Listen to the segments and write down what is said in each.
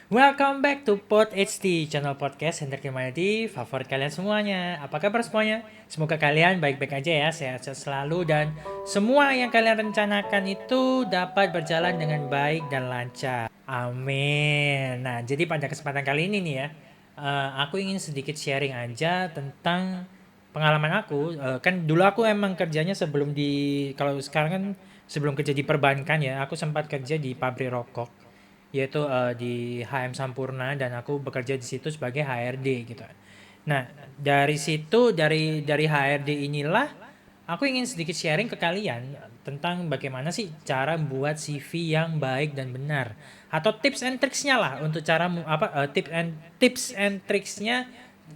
Welcome back to Pod HD, channel podcast Center Humanity favorit kalian semuanya. Apa kabar semuanya? Semoga kalian baik-baik aja ya, sehat-sehat selalu dan semua yang kalian rencanakan itu dapat berjalan dengan baik dan lancar. Amin. Nah, jadi pada kesempatan kali ini nih ya, aku ingin sedikit sharing aja tentang pengalaman aku. Kan dulu aku emang kerjanya kalau sekarang kan sebelum kerja di perbankan ya, aku sempat kerja di pabrik rokok yaitu di HM Sampurna dan aku bekerja di situ sebagai HRD gitu. Nah, dari situ dari HRD inilah aku ingin sedikit sharing ke kalian tentang bagaimana sih cara buat CV yang baik dan benar atau tips and tricksnya lah untuk cara tips and tricksnya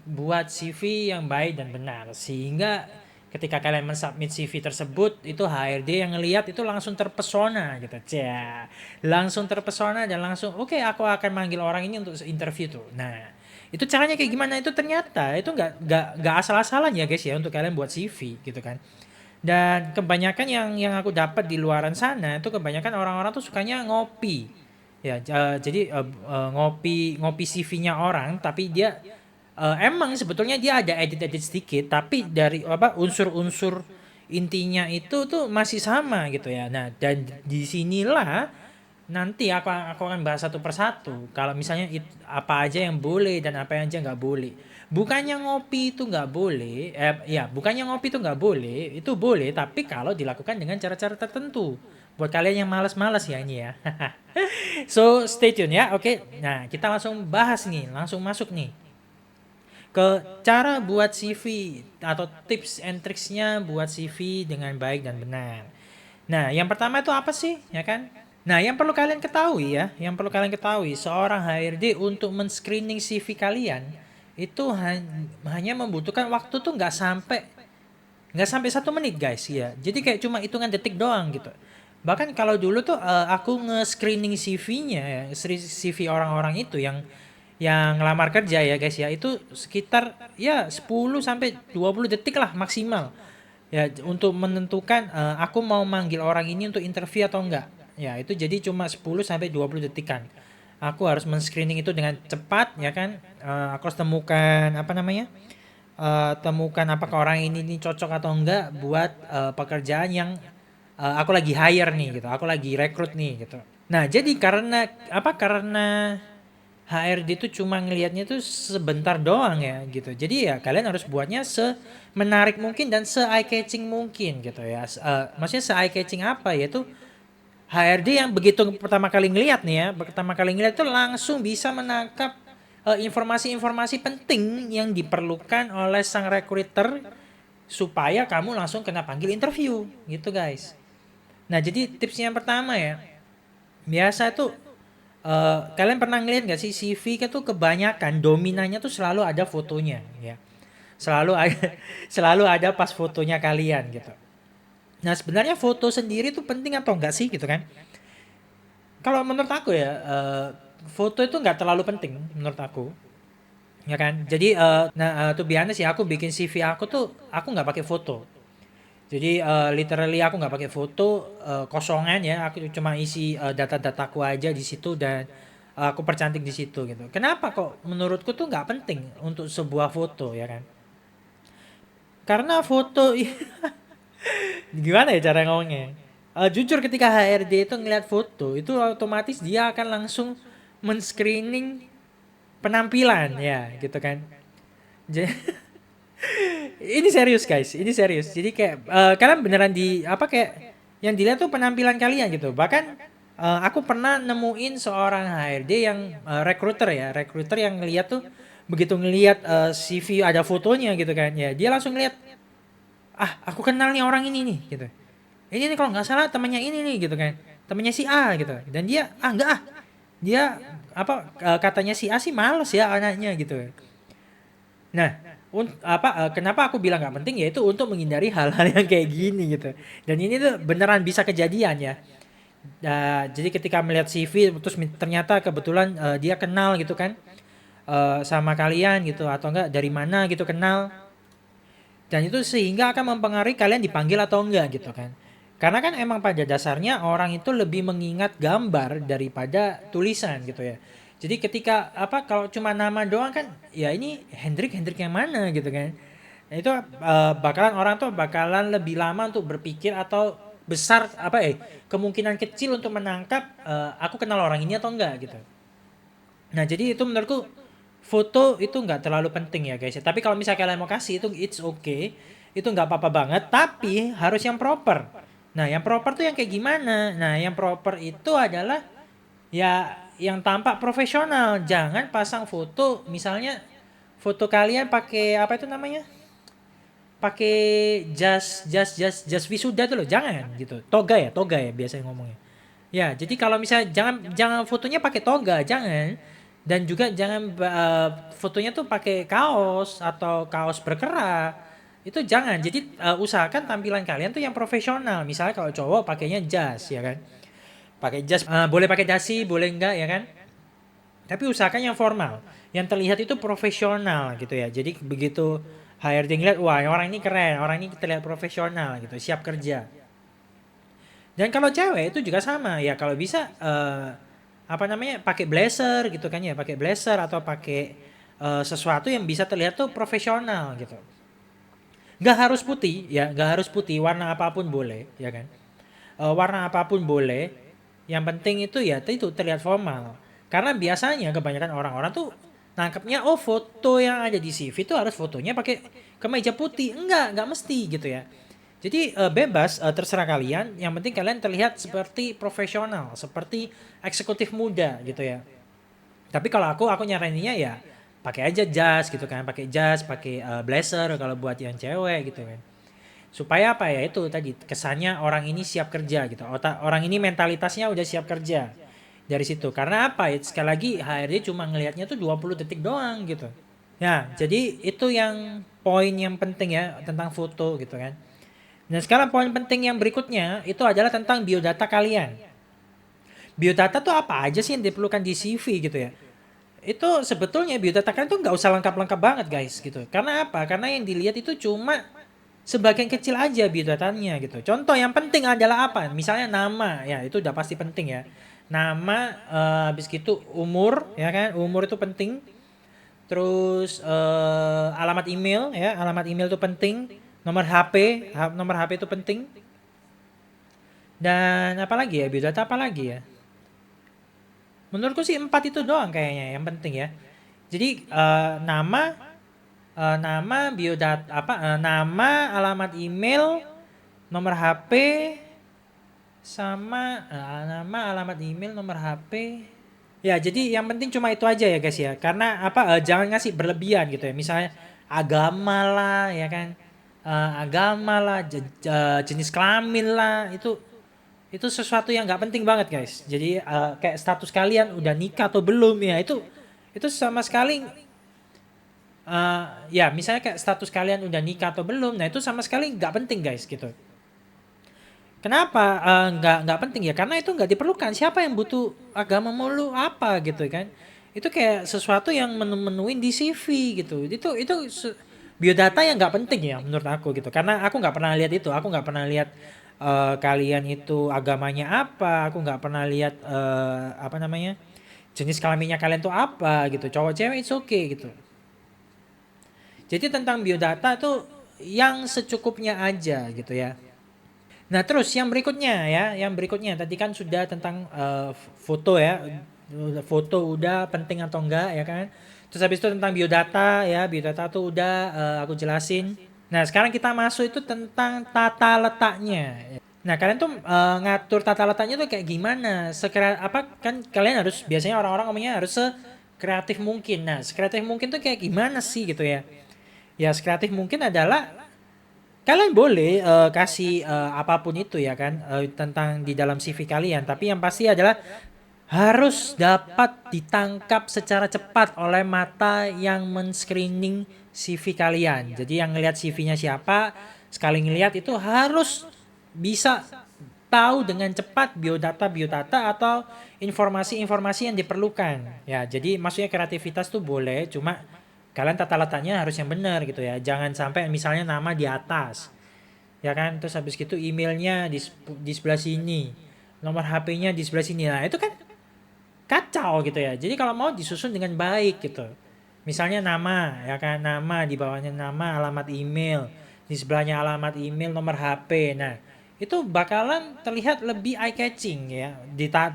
buat CV yang baik dan benar sehingga ketika kalian mensubmit CV tersebut itu HRD yang ngelihat itu langsung terpesona gitu ya, langsung terpesona dan langsung oke, aku akan manggil orang ini untuk interview tuh. Nah, itu caranya kayak gimana, itu ternyata itu nggak asal-asalan ya guys ya untuk kalian buat CV gitu kan. Dan kebanyakan yang aku dapat di luaran sana itu kebanyakan orang-orang tuh sukanya ngopi. Ya, jadi ngopi ngopi CV-nya orang tapi dia emang sebetulnya dia ada edit-edit sedikit tapi dari unsur-unsur intinya itu tuh masih sama gitu ya. Nah, dan di sinilah nanti aku akan bahas satu persatu. Kalau misalnya apa aja yang boleh dan apa yang aja nggak boleh. Bukannya ngopi itu nggak boleh, bukannya ngopi itu nggak boleh, itu boleh, tapi kalau dilakukan dengan cara-cara tertentu. Buat kalian yang malas-malas ya ini ya. So stay tune ya, oke. Nah kita langsung bahas nih, langsung masuk nih ke cara buat CV atau tips and tricksnya buat CV dengan baik dan benar. Nah, yang pertama itu apa sih, ya kan? Nah, yang perlu kalian ketahui ya, yang perlu kalian ketahui, seorang HRD untuk men-screening CV kalian itu hanya membutuhkan waktu tuh nggak sampai 1 menit guys ya. Jadi kayak cuma hitungan detik doang gitu. Bahkan kalau dulu tuh aku nge-screening CV-nya ya, CV orang-orang itu yang ngelamar kerja ya guys ya, itu sekitar ya 10 sampai 20 detik lah maksimal. Ya, untuk menentukan aku mau manggil orang ini untuk interview atau enggak. Ya, itu jadi cuma 10 sampai 20 detikan. Aku harus men-screening itu dengan cepat ya kan. Aku harus temukan apa namanya? Temukan apakah orang ini cocok atau enggak buat pekerjaan yang aku lagi hire nih gitu. Aku lagi rekrut nih gitu. Nah, jadi karena HRD itu cuma ngelihatnya tuh sebentar doang ya gitu. Jadi ya kalian harus buatnya menarik mungkin dan eye catching mungkin gitu ya. Maksudnya eye catching apa? Yaitu HRD yang begitu pertama kali ngelihat nih ya, pertama kali ngelihat tuh langsung bisa menangkap informasi-informasi penting yang diperlukan oleh sang recruiter supaya kamu langsung kena panggil interview gitu guys. Nah, jadi tipsnya yang pertama ya, biasa tuh kalian pernah ngeliat gak sih CV tuh kebanyakan dominannya tuh selalu ada fotonya ya. Selalu ada selalu ada pas fotonya kalian gitu. Nah, sebenarnya foto sendiri tuh penting atau enggak sih gitu kan? Kalau menurut aku ya, foto itu nggak terlalu penting menurut aku. Ya kan? Jadi tuh biasanya sih aku bikin CV aku tuh aku nggak pakai foto. Jadi literally aku nggak pakai foto, kosongan ya. Aku cuma isi data-dataku aja di situ dan aku percantik di situ gitu. Kenapa kok menurutku tuh nggak penting untuk sebuah foto ya kan? Karena foto gimana ya cara ngomongnya? Jujur ketika HRD itu ngeliat foto itu otomatis dia akan langsung men-screening penampilan ya gitu kan. Ini serius guys, ini serius. Jadi kayak kalian beneran kayak yang dilihat tuh penampilan kalian gitu. Bahkan aku pernah nemuin seorang HRD yang recruiter yang ngeliat tuh begitu ngeliat CV ada fotonya gitu kan ya, dia langsung ngeliat, ah aku kenal nih orang ini nih gitu. Ini nih kalau nggak salah temannya ini nih gitu kan, temannya si A gitu. Dan dia enggak dia katanya si A sih males ya anaknya gitu. Nah, kenapa aku bilang nggak penting yaitu untuk menghindari hal-hal yang kayak gini gitu. Dan ini tuh beneran bisa kejadian ya. Jadi ketika melihat CV terus ternyata kebetulan dia kenal gitu kan sama kalian gitu atau enggak dari mana gitu kenal, dan itu sehingga akan mempengaruhi kalian dipanggil atau enggak gitu kan. Karena kan emang pada dasarnya orang itu lebih mengingat gambar daripada tulisan gitu ya. Jadi ketika kalau cuma nama doang kan, ya ini Hendrik yang mana gitu kan. Nah, itu bakalan orang tuh bakalan lebih lama untuk berpikir atau besar kemungkinan kecil untuk menangkap aku kenal orang ini atau enggak gitu. Nah, jadi itu menurutku foto itu nggak terlalu penting ya guys ya. Tapi kalau misalnya kalian mau kasih itu it's okay. Itu nggak apa-apa banget, tapi harus yang proper. Nah, yang proper tuh yang kayak gimana? Nah, yang proper itu adalah ya yang tampak profesional. Jangan pasang foto misalnya foto kalian pakai apa itu namanya? Pakai jas wisuda tuh loh, jangan gitu. Toga ya biasanya ngomongnya. Ya, jadi kalau misalnya jangan fotonya pakai toga, jangan. Dan juga jangan fotonya tuh pakai kaos atau kaos berkerah. Itu jangan. Jadi usahakan tampilan kalian tuh yang profesional. Misalnya kalau cowok pakainya jas ya kan. Pakai jas boleh pakai dasi, boleh enggak ya kan? Tapi usahakan yang formal. Yang terlihat itu profesional gitu ya. Jadi begitu HRD ngeliat, wah orang ini keren, orang ini terlihat profesional gitu, siap kerja. Dan kalau cewek itu juga sama ya, kalau bisa pakai blazer gitu kan ya, pakai blazer atau pakai sesuatu yang bisa terlihat tuh profesional gitu. Gak harus putih ya, gak harus putih, warna apapun boleh ya kan. Warna apapun boleh, yang penting itu ya itu terlihat formal. Karena biasanya kebanyakan orang-orang tuh nangkepnya foto yang ada di CV itu harus fotonya pakai kemeja putih. Enggak mesti gitu ya. Jadi bebas, terserah kalian, yang penting kalian terlihat seperti profesional, seperti eksekutif muda gitu ya. Tapi kalau aku nyaraninnya ya pakai aja jas gitu kan, pakai jas, pakai blazer kalau buat yang cewek gitu kan. Supaya apa ya, itu tadi kesannya orang ini siap kerja gitu. Orang ini mentalitasnya udah siap kerja. Dari situ. Karena apa? Ya, sekali lagi HRD cuma ngelihatnya tuh 20 detik doang gitu. Ya, jadi itu yang poin yang penting ya tentang foto gitu kan. Dan sekarang poin penting yang berikutnya itu adalah tentang biodata kalian. Biodata tuh apa aja sih yang diperlukan di CV gitu ya. Itu sebetulnya biodata kalian tuh nggak usah lengkap-lengkap banget guys gitu. Karena apa? Karena yang dilihat itu cuma sebagian kecil aja biodatanya gitu. Contoh yang penting adalah apa? Misalnya nama, ya itu udah pasti penting ya. Nama, habis gitu umur, ya kan? Umur itu penting. Terus alamat email, ya. Alamat email itu penting. Nomor HP itu penting. Dan apa lagi ya? Biodata apa lagi ya? Menurutku sih 4 itu doang kayaknya yang penting ya. Jadi nama, biodata nama, alamat email, nomor HP, sama nama, alamat email, nomor HP. Ya, jadi yang penting cuma itu aja ya guys ya. Karena jangan ngasih berlebihan gitu ya. Misalnya agama lah ya kan. Agama lah, jenis kelamin lah, itu sesuatu yang nggak penting banget guys. Jadi kayak status kalian udah nikah atau belum ya, itu sama sekali ya misalnya kayak status kalian udah nikah atau belum, nah itu sama sekali nggak penting guys gitu. Kenapa nggak penting ya? Karena itu nggak diperlukan. Siapa yang butuh agama mulu apa gitu kan? Itu kayak sesuatu yang menuin di CV gitu. Biodata yang nggak penting ya menurut aku gitu. Karena aku nggak pernah lihat itu. Aku nggak pernah lihat kalian itu agamanya apa. Aku nggak pernah lihat jenis kelaminnya kalian tuh apa gitu. Cowok cewek it's okay gitu. Jadi tentang biodata tuh yang secukupnya aja gitu ya. Nah, terus yang berikutnya tadi kan sudah tentang foto ya. Foto udah penting atau enggak ya kan. Terus habis itu tentang biodata ya, biodata tuh udah aku jelasin. Nah, sekarang kita masuk itu tentang tata letaknya. Nah, kalian tuh ngatur tata letaknya tuh kayak gimana? Kan kalian harus biasanya orang-orang ngomongnya harus sekreatif mungkin. Nah, sekreatif mungkin tuh kayak gimana sih gitu ya? Ya, sekreatif mungkin adalah kalian boleh kasih apapun itu ya kan tentang di dalam CV kalian, tapi yang pasti adalah harus dapat ditangkap secara cepat oleh mata yang men-screening CV kalian. Jadi yang ngelihat CV-nya siapa, sekali ngelihat itu harus bisa tahu dengan cepat biodata atau informasi-informasi yang diperlukan. Ya, jadi maksudnya kreativitas tuh boleh, cuma kalian tata letaknya harus yang benar gitu ya. Jangan sampai misalnya nama di atas. Ya kan? Terus habis gitu emailnya di sebelah sini. Nomor HP-nya di sebelah sini. Nah, itu kan kacau gitu ya. Jadi kalau mau disusun dengan baik gitu. Misalnya nama, ya kan, nama di bawahnya nama, alamat email, di sebelahnya alamat email, nomor HP. Nah, itu bakalan terlihat lebih eye catching ya.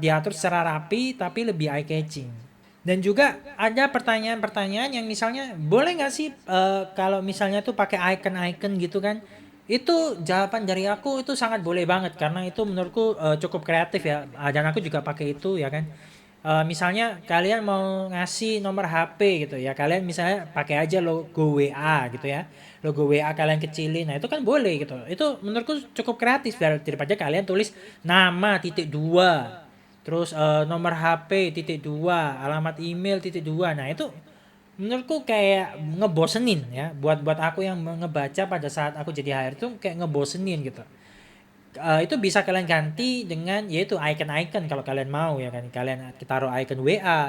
Diatur secara rapi tapi lebih eye catching. Dan juga ada pertanyaan-pertanyaan yang misalnya boleh nggak sih kalau misalnya tuh pakai icon-icon gitu kan? Itu jawaban dari aku itu sangat boleh banget karena itu menurutku cukup kreatif ya. Dan aku juga pakai itu ya kan. Misalnya kalian mau ngasih nomor HP gitu ya, kalian misalnya pakai aja logo WA gitu ya, logo WA kalian kecilin, nah itu kan boleh gitu. Itu menurutku cukup kreatif daripada kalian tulis nama titik dua, terus nomor HP titik dua, alamat email titik dua. Nah itu menurutku kayak ngebosenin ya, buat aku yang ngebaca pada saat aku jadi HR tuh kayak ngebosenin gitu. Itu bisa kalian ganti dengan yaitu icon-icon kalau kalian mau ya kan, kalian taruh icon WA.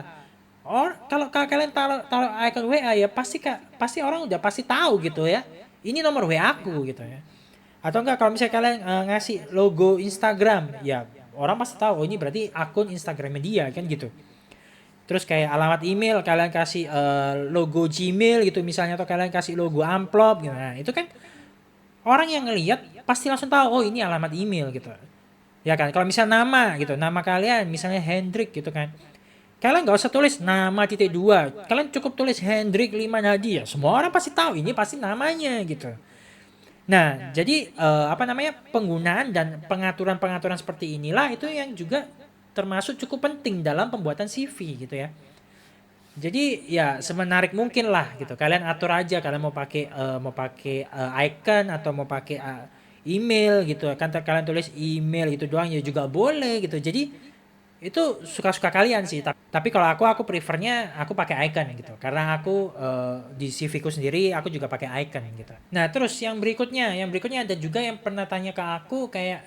Kalau kalian taruh taruh icon WA ya pasti orang udah pasti tahu gitu ya. Ini nomor WA aku gitu ya. Atau enggak kalau misalnya kalian ngasih logo Instagram, ya orang pasti tahu oh ini berarti akun Instagramnya dia kan gitu. Terus kayak alamat email kalian kasih logo Gmail gitu misalnya, atau kalian kasih logo amplop gitu. Nah, itu kan orang yang ngelihat pasti langsung tahu oh ini alamat email gitu. Ya kan, kalau misalnya nama gitu, nama kalian misalnya Hendrik gitu kan. Kalian nggak usah tulis nama titik dua, kalian cukup tulis Hendrik Lima Nadi ya. Semua orang pasti tahu ini pasti namanya gitu. Nah, jadi apa namanya penggunaan dan pengaturan-pengaturan seperti inilah itu yang juga termasuk cukup penting dalam pembuatan CV gitu ya. Jadi ya semenarik mungkin lah gitu. Kalian atur aja kalian mau pakai icon atau mau pakai email gitu. Kan kalian tulis email gitu doang ya juga boleh gitu. Jadi itu suka-suka kalian sih. Tapi kalau aku prefernya aku pakai icon gitu. Karena aku di CV ku sendiri aku juga pakai icon gitu. Nah, terus yang berikutnya ada juga yang pernah tanya ke aku kayak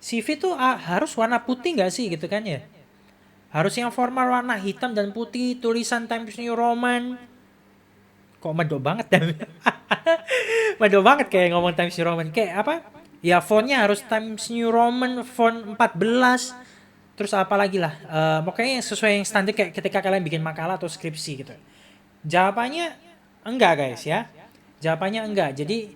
CV tuh harus warna putih nggak sih gitu kan ya? Harus yang formal warna hitam dan putih, tulisan Times New Roman. Kok medok banget dan medok banget kayak ngomong Times New Roman. Kayak apa? Ya fontnya harus Times New Roman font 14. Terus apa lagi lah. Pokoknya sesuai yang standar kayak ketika kalian bikin makalah atau skripsi gitu. Jawabannya enggak guys ya. Jawabannya enggak. Jadi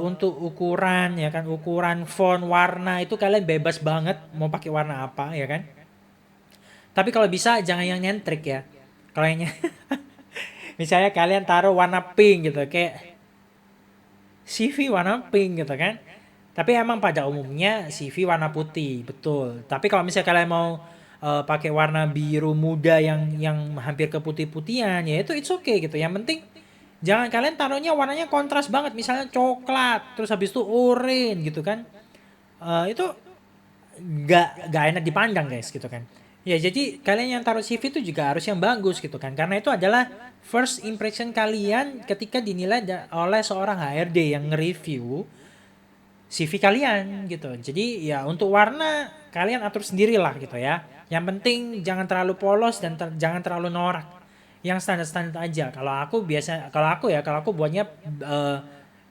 untuk ukuran ya kan, ukuran font, warna itu kalian bebas banget mau pakai warna apa ya kan. Tapi kalau bisa jangan yang nyentrik ya. Kalau yang misalnya kalian taruh warna pink gitu, kayak CV warna pink gitu kan. Tapi emang pada umumnya CV warna putih, betul. Tapi kalau misalnya kalian mau pakai warna biru muda yang hampir ke putih-putihan, ya itu it's okay gitu. Yang penting jangan kalian taruhnya warnanya kontras banget, misalnya coklat, terus habis itu oranye gitu kan. Itu nggak enak dipandang guys gitu kan. Ya jadi kalian yang taruh CV itu juga harus yang bagus gitu kan, karena itu adalah first impression kalian ketika dinilai oleh seorang HRD yang nge-review CV kalian gitu. Jadi ya untuk warna kalian atur sendirilah gitu ya. Yang penting jangan terlalu polos dan jangan terlalu norak. Yang standar-standar aja. Kalau aku buatnya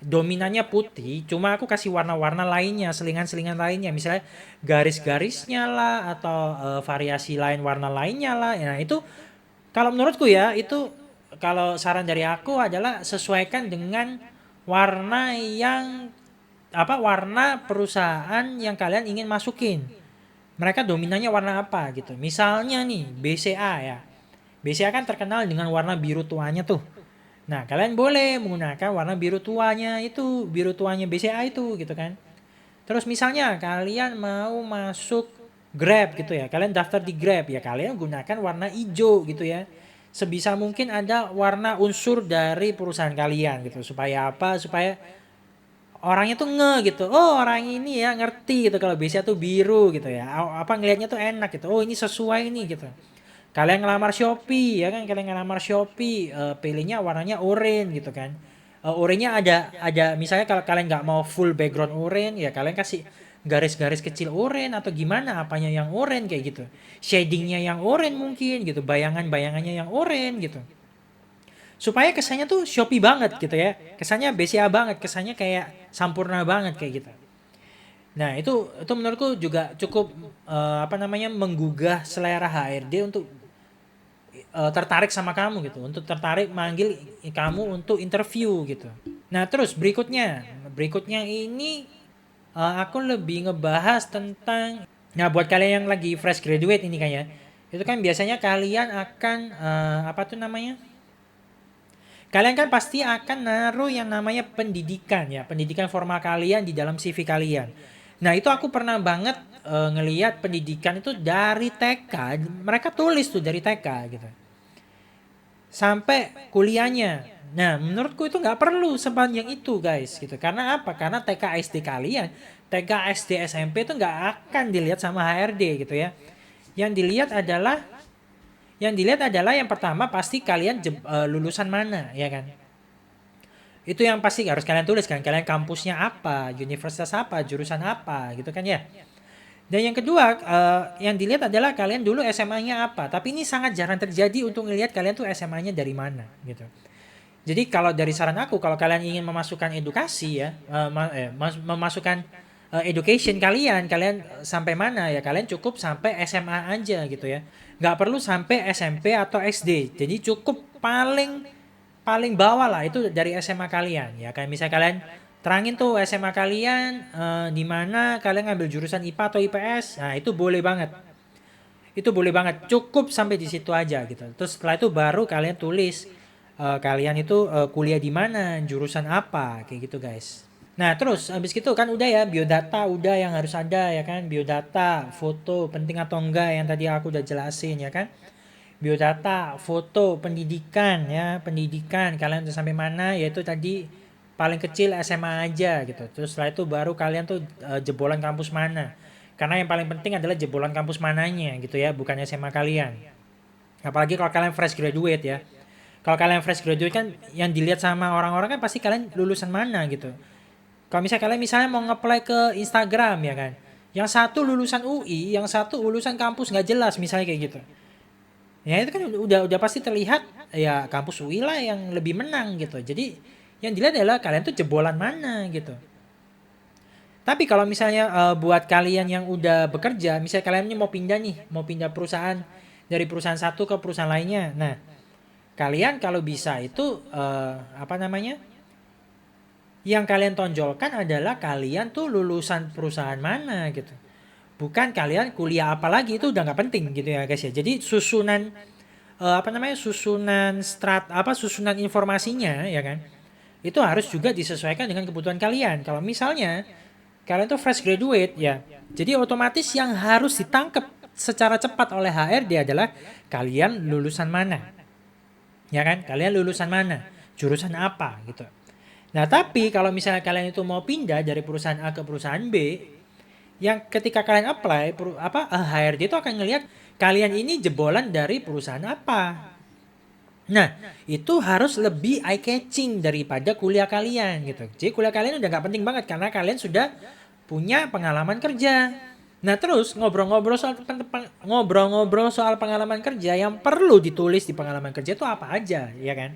dominannya putih, cuma aku kasih warna-warna lainnya, selingan-selingan lainnya, misalnya garis-garisnya lah atau variasi lain warna lainnya lah. Nah, itu kalau menurutku ya, itu kalau saran dari aku adalah sesuaikan dengan warna yang warna perusahaan yang kalian ingin masukin. Mereka dominannya warna apa gitu. Misalnya nih BCA ya. BCA kan terkenal dengan warna biru tuanya tuh. Nah, kalian boleh menggunakan warna biru tuanya itu, biru tuanya BCA itu gitu kan. Terus misalnya kalian mau masuk Grab gitu ya, kalian daftar di Grab ya, kalian gunakan warna hijau gitu ya. Sebisa mungkin ada warna unsur dari perusahaan kalian gitu. Supaya apa? Supaya orangnya tuh gitu. Oh, orang ini ya ngerti gitu kalau BCA tuh biru gitu ya. Ngelihatnya tuh enak gitu. Oh, ini sesuai nih gitu. Kalian ngelamar Shopee ya kan, kalian ngelamar Shopee pilihnya warnanya oranye gitu kan. Oranye ada misalnya kalau kalian nggak mau full background oranye ya kalian kasih garis-garis kecil oranye atau gimana apanya yang oranye kayak gitu. Shadingnya yang oranye mungkin gitu, bayangan-bayangannya yang oranye gitu. Supaya kesannya tuh Shopee banget gitu ya. Kesannya BCA banget, kesannya kayak Sampurna banget kayak gitu. Nah, itu menurutku juga cukup apa namanya menggugah selera HRD untuk tertarik sama kamu gitu, untuk tertarik manggil kamu untuk interview gitu. Nah, terus berikutnya ini aku lebih ngebahas tentang, nah buat kalian yang lagi fresh graduate ini kayaknya, itu kan biasanya kalian akan apa tuh namanya? Kalian kan pasti akan naruh yang namanya pendidikan ya, pendidikan formal kalian di dalam CV kalian. Nah, itu aku pernah banget ngeliat pendidikan itu dari TK, mereka tulis tuh dari TK gitu sampai kuliahnya. Nah, menurutku itu nggak perlu sepanjang itu guys gitu. Karena apa? Karena TK SD kalian, TK SD SMP itu nggak akan dilihat sama HRD gitu ya. Yang dilihat adalah yang pertama pasti kalian lulusan mana ya kan. Itu yang pasti harus kalian tulis kan. Kalian kampusnya apa, universitas apa, jurusan apa gitu kan ya. Dan yang kedua, yang dilihat adalah kalian dulu SMA-nya apa. Tapi ini sangat jarang terjadi untuk ngelihat kalian tuh SMA-nya dari mana gitu. Jadi kalau dari saran aku, kalau kalian ingin memasukkan edukasi ya, memasukkan education kalian sampai mana ya, kalian cukup sampai SMA aja gitu ya. Nggak perlu sampai SMP atau SD. Jadi cukup paling paling bawah lah itu dari SMA kalian ya. Kayak misalnya kalian terangin tuh SMA kalian di mana kalian ngambil jurusan IPA atau IPS. Nah, itu boleh banget. Itu boleh banget. Cukup sampai di situ aja gitu. Terus setelah itu baru kalian tulis kalian itu kuliah di mana, jurusan apa, kayak gitu guys. Nah, terus habis gitu kan udah ya, biodata udah yang harus ada ya kan, biodata, foto penting atau enggak yang tadi aku udah jelasin ya kan. Biodata, foto, pendidikan ya, pendidikan kalian udah sampai mana, yaitu tadi paling kecil SMA aja gitu. Terus setelah itu baru kalian tuh jebolan kampus mana. Karena yang paling penting adalah jebolan kampus mananya gitu ya, bukan SMA kalian. Apalagi kalau kalian fresh graduate ya. Kalau kalian fresh graduate kan yang dilihat sama orang-orang kan pasti kalian lulusan mana gitu. Kalau misalnya kalian mau nge-apply ke Instagram ya kan. Yang satu lulusan UI, yang satu lulusan kampus nggak jelas misalnya kayak gitu. Ya itu kan udah pasti terlihat ya kampus UI lah yang lebih menang gitu. Jadi yang dilihat adalah kalian tuh jebolan mana gitu. Tapi kalau misalnya buat kalian yang udah bekerja, misalnya kalian ini mau pindah nih, mau pindah perusahaan dari perusahaan satu ke perusahaan lainnya. Nah, kalian kalau bisa itu apa namanya? Yang kalian tonjolkan adalah kalian tuh lulusan perusahaan mana gitu. Bukan kalian kuliah apa lagi, itu udah nggak penting gitu ya guys ya. Jadi susunan apa namanya, susunan informasinya ya kan, itu harus juga disesuaikan dengan kebutuhan kalian. Kalau misalnya kalian tuh fresh graduate ya, jadi otomatis yang harus ditangkap secara cepat oleh HRD adalah kalian lulusan mana, ya kan, kalian lulusan mana, jurusan apa gitu. Nah, tapi kalau misalnya kalian itu mau pindah dari perusahaan A ke perusahaan B, yang ketika kalian apply HRD itu akan ngelihat kalian ini jebolan dari perusahaan apa. Nah, itu harus lebih eye catching daripada kuliah kalian gitu. Jadi kuliah kalian udah nggak penting banget karena kalian sudah punya pengalaman kerja. Nah, terus ngobrol-ngobrol soal pengalaman kerja, yang perlu ditulis di pengalaman kerja itu apa aja, ya kan?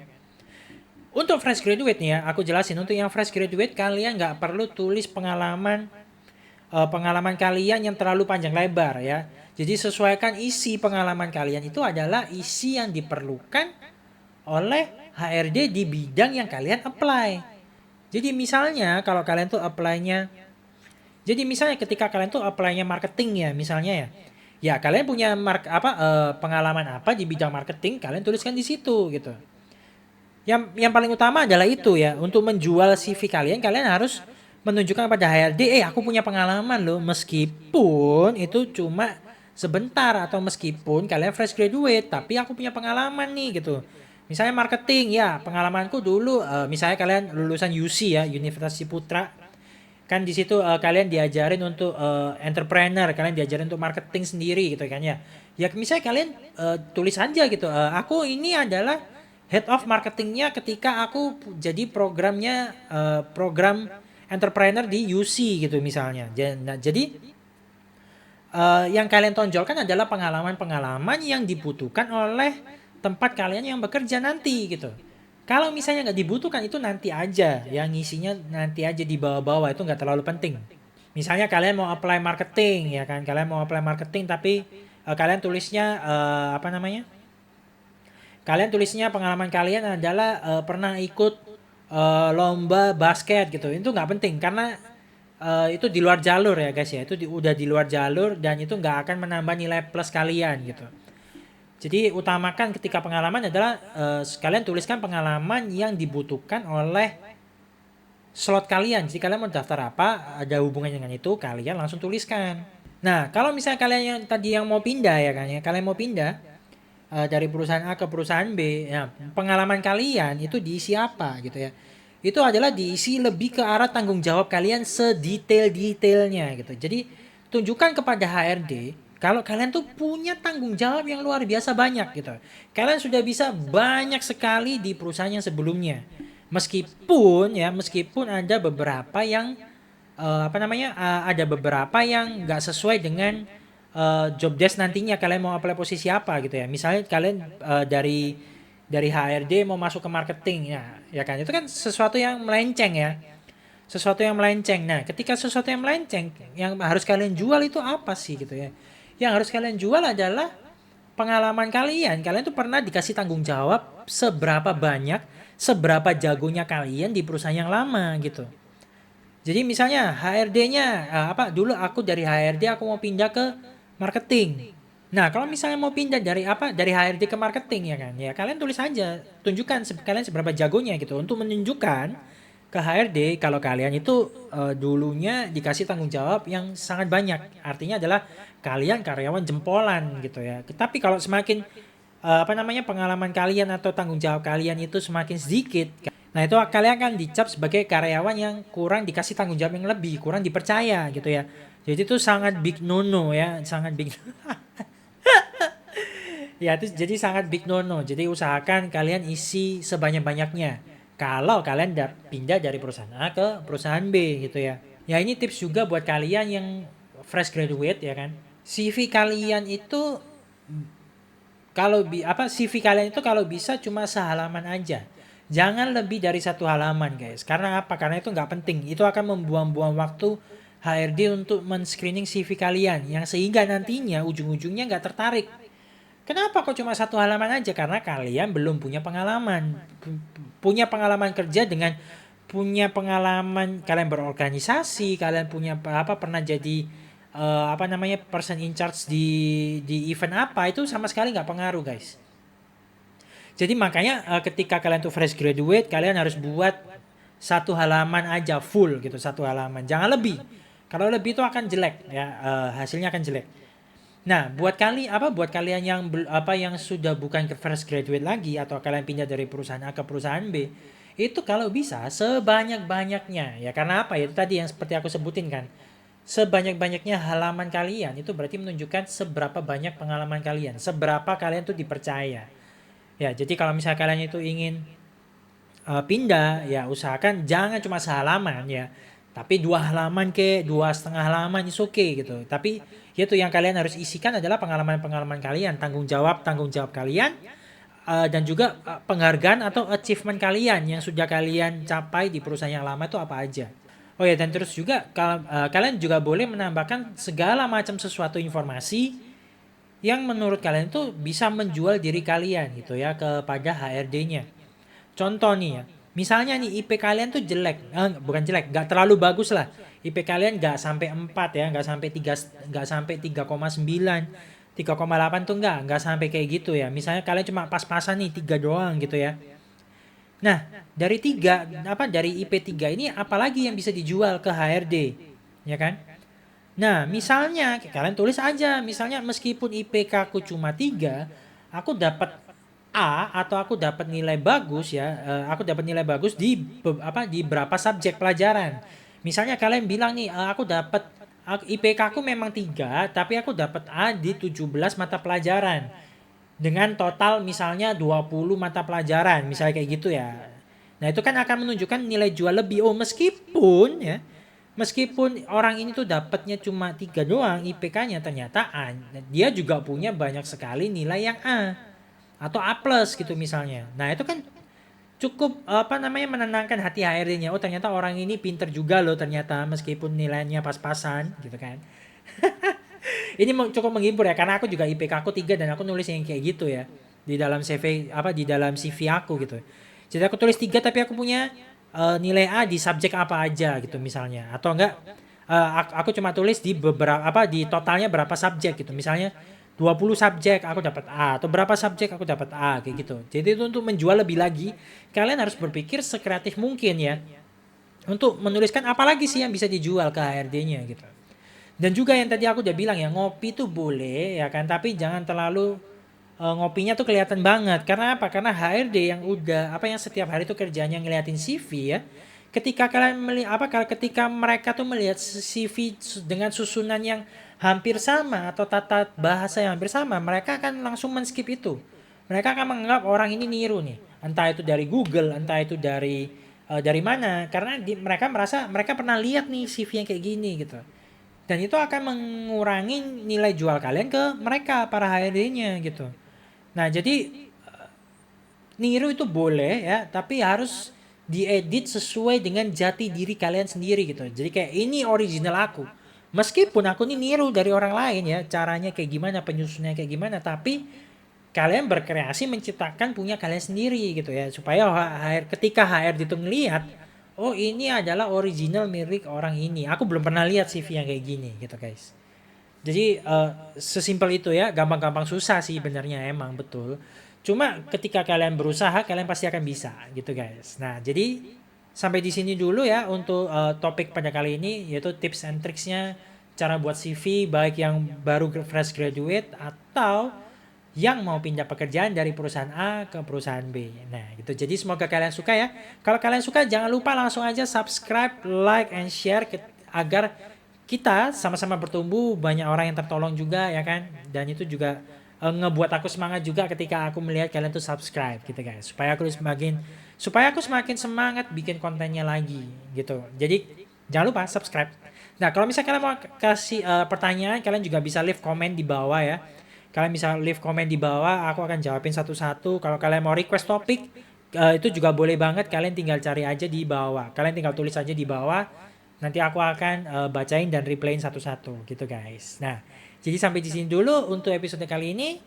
Untuk fresh graduate nih ya, aku jelasin, untuk yang fresh graduate kalian nggak perlu tulis pengalaman kalian yang terlalu panjang lebar ya. Jadi sesuaikan isi pengalaman kalian itu adalah isi yang diperlukan oleh HRD di bidang yang kalian apply. Jadi misalnya kalau kalian tuh apply-nya, jadi misalnya ketika kalian tuh apply-nya marketing ya misalnya ya. Ya kalian punya pengalaman apa di bidang marketing, kalian tuliskan di situ gitu. Yang paling utama adalah itu ya, untuk menjual CV kalian harus menunjukkan pada HRD, aku punya pengalaman loh, meskipun itu cuma sebentar atau meskipun kalian fresh graduate, tapi aku punya pengalaman nih gitu. Misalnya marketing, ya pengalamanku dulu, misalnya kalian lulusan UC ya, Universitas Ciputra, kan di situ kalian diajarin untuk entrepreneur, kalian diajarin untuk marketing sendiri gitu kan ya. Ya misalnya kalian tulis aja gitu, aku ini adalah head of marketingnya ketika aku jadi program entrepreneur di UC gitu misalnya. Nah, jadi yang kalian tonjolkan adalah pengalaman-pengalaman yang dibutuhkan oleh tempat kalian yang bekerja nanti gitu. Kalau misalnya nggak dibutuhkan, itu nanti aja, yang ngisinya nanti aja di bawah-bawah, itu nggak terlalu penting. Misalnya kalian mau apply marketing ya kan, kalian mau apply marketing tapi kalian tulisnya apa namanya? Kalian tulisnya pengalaman kalian adalah pernah ikut lomba basket gitu. Itu nggak penting karena itu di luar jalur ya guys ya. Itu udah di luar jalur dan itu nggak akan menambah nilai plus kalian gitu. Jadi utamakan ketika pengalaman adalah kalian tuliskan pengalaman yang dibutuhkan oleh slot kalian. Jadi kalian mau daftar apa, ada hubungannya dengan itu, kalian langsung tuliskan. Nah, kalau misalnya kalian yang tadi yang mau pindah ya kan ya, kalian mau pindah dari perusahaan A ke perusahaan B, ya pengalaman kalian itu diisi apa gitu ya. Itu adalah diisi lebih ke arah tanggung jawab kalian sedetail-detailnya gitu. Jadi tunjukkan kepada HRD kalau kalian tuh punya tanggung jawab yang luar biasa banyak gitu. Kalian sudah bisa banyak sekali di perusahaan yang sebelumnya. Meskipun ada beberapa yang ada beberapa yang nggak sesuai dengan job desk nantinya kalian mau apply posisi apa gitu ya. Misalnya kalian dari HRD mau masuk ke marketing ya kan itu kan sesuatu yang melenceng ya. Sesuatu yang melenceng. Nah, ketika sesuatu yang melenceng yang harus kalian jual itu apa sih gitu ya. Yang harus kalian jual adalah pengalaman kalian. Kalian tuh pernah dikasih tanggung jawab seberapa banyak, seberapa jagonya kalian di perusahaan yang lama gitu. Jadi misalnya HRD-nya dulu aku dari HRD aku mau pindah ke marketing. Nah, kalau misalnya mau pindah dari HRD ke marketing ya kan. Ya kalian tulis aja, tunjukkan kalian seberapa jagonya gitu untuk menunjukkan ke HRD kalau kalian itu dulunya dikasih tanggung jawab yang sangat banyak. Artinya adalah kalian karyawan jempolan gitu ya. Tapi kalau semakin pengalaman kalian atau tanggung jawab kalian itu semakin sedikit, nah itu kalian akan dicap sebagai karyawan yang kurang dikasih tanggung jawab yang lebih, kurang dipercaya gitu ya. Jadi itu sangat big no-no ya, sangat big ya itu jadi sangat big no-no. Jadi usahakan kalian isi sebanyak-banyaknya. Kalau kalian pindah dari perusahaan A ke perusahaan B gitu ya. Ya ini tips juga buat kalian yang fresh graduate ya kan. CV kalian itu CV kalian itu kalau bisa cuma sehalaman aja. Jangan lebih dari satu halaman guys. Karena apa? Karena itu nggak penting. Itu akan membuang-buang waktu HRD untuk men-screening CV kalian. Yang sehingga nantinya ujung-ujungnya nggak tertarik. Kenapa kok cuma satu halaman aja? Karena kalian belum punya pengalaman. Punya pengalaman kerja dengan punya pengalaman kalian berorganisasi, kalian punya pernah jadi person in charge di event apa, itu sama sekali nggak pengaruh guys. Jadi makanya ketika kalian tuh fresh graduate, kalian harus buat satu halaman aja full gitu, satu halaman. Jangan lebih. Kalau lebih itu akan jelek ya, hasilnya akan jelek. Nah, buat kalian yang sudah bukan ke fresh graduate lagi atau kalian pindah dari perusahaan A ke perusahaan B, itu kalau bisa sebanyak-banyaknya ya. Karena apa? Ya itu tadi yang seperti aku sebutin kan. Sebanyak-banyaknya halaman kalian itu berarti menunjukkan seberapa banyak pengalaman kalian, seberapa kalian tuh dipercaya. Ya, jadi kalau misalnya kalian itu ingin pindah, ya usahakan jangan cuma sehalaman ya. Tapi 2 halaman 2,5 halaman is okay gitu. Tapi itu yang kalian harus isikan adalah pengalaman-pengalaman kalian, tanggung jawab kalian, dan juga penghargaan atau achievement kalian yang sudah kalian capai di perusahaan yang lama itu apa aja. Oh ya, dan terus juga kalian juga boleh menambahkan segala macam sesuatu informasi yang menurut kalian itu bisa menjual diri kalian gitu ya kepada HRD-nya. Contoh nih ya, misalnya nih IP kalian tuh jelek, bukan jelek, nggak terlalu bagus lah. IP kalian nggak sampai 4 ya, nggak sampai 3, nggak sampai 3,9, 3,8 tuh nggak sampai kayak gitu ya. Misalnya kalian cuma pas-pasan nih 3 doang gitu ya. Nah, dari IP 3 ini apalagi yang bisa dijual ke HRD, ya kan? Nah, misalnya kalian tulis aja, misalnya meskipun IPK aku cuma 3, aku dapat A atau aku dapat nilai bagus ya, aku dapat nilai bagus di berapa subjek pelajaran. Misalnya kalian bilang nih, IPK aku memang 3, tapi aku dapat A di 17 mata pelajaran. Dengan total misalnya 20 mata pelajaran, misalnya kayak gitu ya. Nah, itu kan akan menunjukkan nilai jual lebih. Oh, meskipun orang ini tuh dapatnya cuma 3 doang IPK-nya, ternyata A, dia juga punya banyak sekali nilai yang A atau A plus gitu misalnya. Nah itu kan cukup apa namanya menenangkan hati HRD-nya. Oh ternyata orang ini pinter juga loh ternyata meskipun nilainya pas-pasan gitu kan. Ini cukup menghibur ya karena aku juga IPK aku 3 dan aku nulis yang kayak gitu ya di dalam CV apa di dalam CV aku gitu. Jadi aku tulis 3 tapi aku punya nilai A di subjek apa aja gitu misalnya atau enggak aku cuma tulis di beberapa apa di totalnya berapa subjek gitu. Misalnya 20 subjek aku dapat A atau berapa subjek aku dapat A kayak gitu. Jadi itu untuk menjual lebih lagi kalian harus berpikir sekreatif mungkin ya untuk menuliskan apa lagi sih yang bisa dijual ke HRD-nya gitu. Dan juga yang tadi aku udah bilang ya, ngopi tuh boleh ya kan, tapi jangan terlalu ngopinya tuh kelihatan banget. Karena apa? Karena HRD yang udah apa yang setiap hari tuh kerjanya ngeliatin CV ya. Ketika kalian melihat apa ketika mereka tuh melihat CV dengan susunan yang hampir sama atau tata bahasa yang hampir sama, mereka akan langsung men-skip itu. Mereka akan menganggap orang ini niru nih. Entah itu dari Google, entah itu dari mana. Karena mereka merasa mereka pernah lihat nih CV yang kayak gini gitu. Dan itu akan mengurangi nilai jual kalian ke mereka para HRD-nya gitu. Nah, jadi niru itu boleh ya, tapi harus diedit sesuai dengan jati diri kalian sendiri gitu. Jadi kayak ini original aku. Meskipun aku ini niru dari orang lain ya, caranya kayak gimana, penyusunannya kayak gimana, tapi kalian berkreasi menciptakan punya kalian sendiri gitu ya. Supaya ketika HRD itu ngelihat, oh ini adalah original milik orang ini. Aku belum pernah lihat CV yang kayak gini gitu guys. Jadi sesimpel itu ya, gampang-gampang susah sih benernya emang betul. Cuma ketika kalian berusaha, kalian pasti akan bisa gitu guys. Nah, jadi sampai di sini dulu ya untuk topik pada kali ini yaitu tips and tricksnya cara buat CV baik yang baru fresh graduate atau yang mau pindah pekerjaan dari perusahaan A ke perusahaan B. Nah, gitu. Jadi semoga kalian suka ya. Kalau kalian suka jangan lupa langsung aja subscribe, like, and share agar kita sama-sama bertumbuh, banyak orang yang tertolong juga ya kan. Dan itu juga ngebuat aku semangat juga ketika aku melihat kalian tuh subscribe gitu guys. Supaya aku semakin semangat bikin kontennya lagi gitu. Jadi jangan lupa subscribe. Nah, kalau misalnya kalian mau kasih pertanyaan, kalian juga bisa leave comment di bawah ya. Kalian bisa leave comment di bawah, aku akan jawabin satu-satu. Kalau kalian mau request topik, itu juga boleh banget. Kalian tinggal cari aja di bawah. Kalian tinggal tulis aja di bawah. Nanti aku akan bacain dan replayin satu-satu gitu guys. Nah, jadi sampai di sini dulu untuk episode kali ini.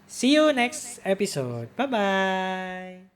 See you next episode. Bye-bye.